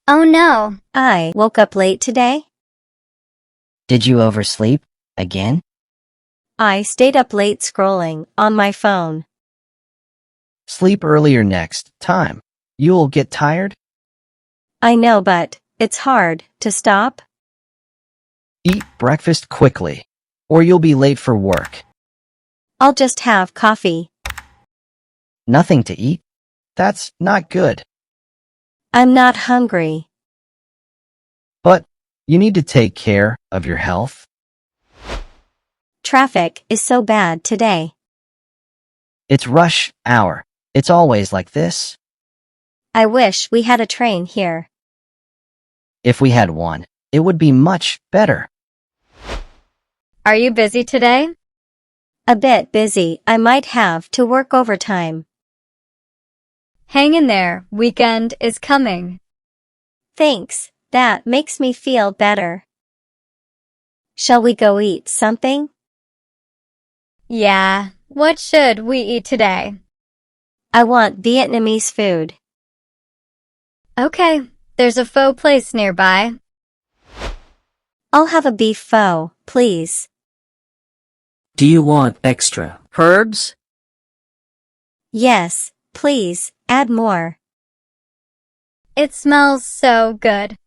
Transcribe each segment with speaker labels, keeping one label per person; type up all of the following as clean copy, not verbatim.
Speaker 1: Oh no.
Speaker 2: I woke up late today.
Speaker 3: Did you oversleep again?
Speaker 2: I stayed up late scrolling on my phone.
Speaker 4: Sleep earlier next time. You'll get tired.
Speaker 2: I know, but it's hard to stop.
Speaker 4: Eat breakfast quickly, or you'll be late for work.
Speaker 2: I'll just have coffee.
Speaker 4: Nothing to eat? That's not good.
Speaker 2: I'm not hungry.
Speaker 4: But you need to take care of your health.
Speaker 2: Traffic is so bad today.
Speaker 4: It's rush hour. It's always like this.
Speaker 2: I wish we had a train here.
Speaker 4: If we had one, it would be much better.
Speaker 1: Are you busy today?
Speaker 2: A bit busy. I might have to work overtime.
Speaker 1: Hang in there, weekend is coming.
Speaker 2: Thanks, that makes me feel better. Shall we go eat something?
Speaker 1: Yeah, what should we eat today?
Speaker 2: I want Vietnamese food.
Speaker 1: Okay, there's a pho place nearby.
Speaker 2: I'll have a beef pho, please.
Speaker 5: Do you want extra herbs?
Speaker 2: Yes, please, add more.
Speaker 1: It smells so good.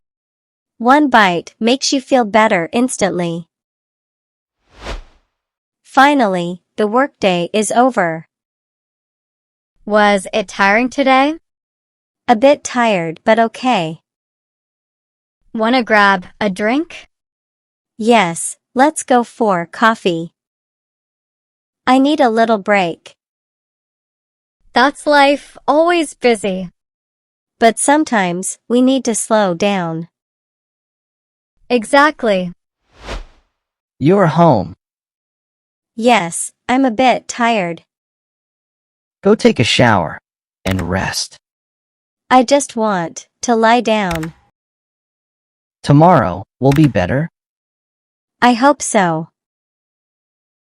Speaker 2: One bite makes you feel better instantly. Finally, the workday is over.
Speaker 1: Was it tiring today?
Speaker 2: A bit tired, but okay.
Speaker 1: Wanna grab a drink?
Speaker 2: Yes, let's go for coffee. I need a little break.
Speaker 1: That's life, always busy.
Speaker 2: But sometimes we need to slow down.
Speaker 1: Exactly.
Speaker 4: You're home.
Speaker 2: Yes, I'm a bit tired.
Speaker 4: Go take a shower and rest.
Speaker 2: I just want to lie down.
Speaker 4: Tomorrow will be better.
Speaker 2: I hope so.